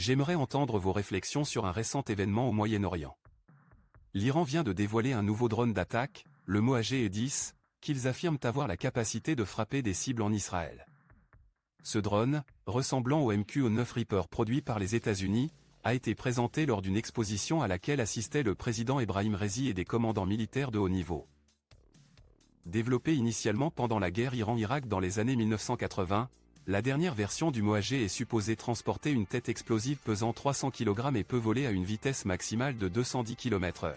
j'aimerais entendre vos réflexions sur un récent événement au Moyen-Orient. L'Iran vient de dévoiler un nouveau drone d'attaque, le Moajeh E-10, qu'ils affirment avoir la capacité de frapper des cibles en Israël. Ce drone, ressemblant au MQ-9 Reaper produit par les États-Unis, a été présenté lors d'une exposition à laquelle assistaient le président Ebrahim Raisi et des commandants militaires de haut niveau. Développé initialement pendant la guerre Iran-Irak dans les années 1980, la dernière version du Moajeh est supposée transporter une tête explosive pesant 300 kg et peut voler à une vitesse maximale de 210 km/h.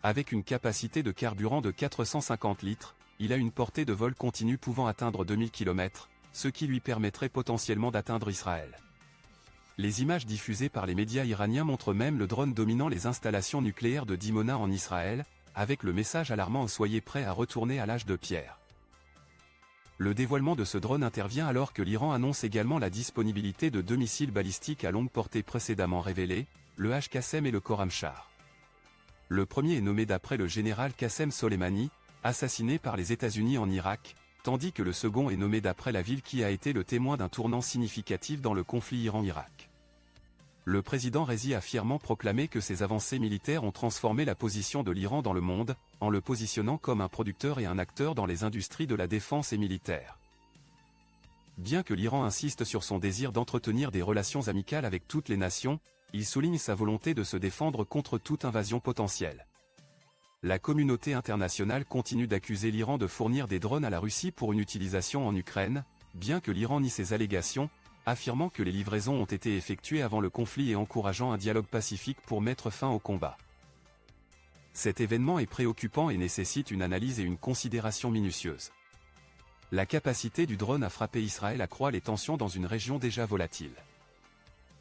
Avec une capacité de carburant de 450 litres, il a une portée de vol continue pouvant atteindre 2000 km, ce qui lui permettrait potentiellement d'atteindre Israël. Les images diffusées par les médias iraniens montrent même le drone dominant les installations nucléaires de Dimona en Israël, avec le message alarmant « Soyez prêts à retourner à l'âge de pierre ». Le dévoilement de ce drone intervient alors que l'Iran annonce également la disponibilité de 2 missiles balistiques à longue portée précédemment révélés, le H-Qassem et le Khorramshahr. Le premier est nommé d'après le général Qassem Soleimani, assassiné par les États-Unis en Irak, tandis que le second est nommé d'après la ville qui a été le témoin d'un tournant significatif dans le conflit Iran-Irak. Le président Raisi a fièrement proclamé que ces avancées militaires ont transformé la position de l'Iran dans le monde, en le positionnant comme un producteur et un acteur dans les industries de la défense et militaire. Bien que l'Iran insiste sur son désir d'entretenir des relations amicales avec toutes les nations, il souligne sa volonté de se défendre contre toute invasion potentielle. La communauté internationale continue d'accuser l'Iran de fournir des drones à la Russie pour une utilisation en Ukraine, bien que l'Iran nie ces allégations, affirmant que les livraisons ont été effectuées avant le conflit et encourageant un dialogue pacifique pour mettre fin au combat. Cet événement est préoccupant et nécessite une analyse et une considération minutieuse. La capacité du drone à frapper Israël accroît les tensions dans une région déjà volatile.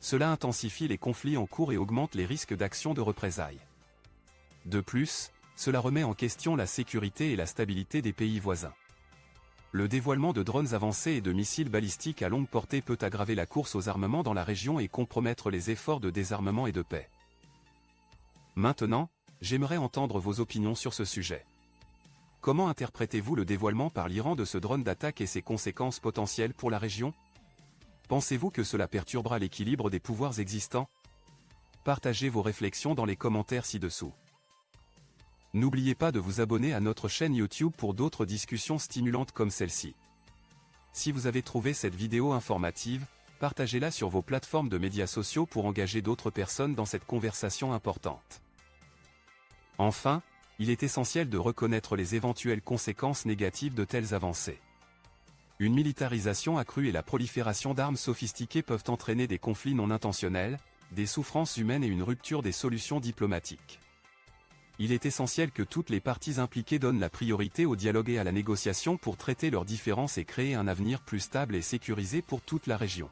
Cela intensifie les conflits en cours et augmente les risques d'actions de représailles. De plus, cela remet en question la sécurité et la stabilité des pays voisins. Le dévoilement de drones avancés et de missiles balistiques à longue portée peut aggraver la course aux armements dans la région et compromettre les efforts de désarmement et de paix. Maintenant, j'aimerais entendre vos opinions sur ce sujet. Comment interprétez-vous le dévoilement par l'Iran de ce drone d'attaque et ses conséquences potentielles pour la région? Pensez-vous que cela perturbera l'équilibre des pouvoirs existants? Partagez vos réflexions dans les commentaires ci-dessous. N'oubliez pas de vous abonner à notre chaîne YouTube pour d'autres discussions stimulantes comme celle-ci. Si vous avez trouvé cette vidéo informative, partagez-la sur vos plateformes de médias sociaux pour engager d'autres personnes dans cette conversation importante. Enfin, il est essentiel de reconnaître les éventuelles conséquences négatives de telles avancées. Une militarisation accrue et la prolifération d'armes sophistiquées peuvent entraîner des conflits non intentionnels, des souffrances humaines et une rupture des solutions diplomatiques. Il est essentiel que toutes les parties impliquées donnent la priorité au dialogue et à la négociation pour traiter leurs différences et créer un avenir plus stable et sécurisé pour toute la région.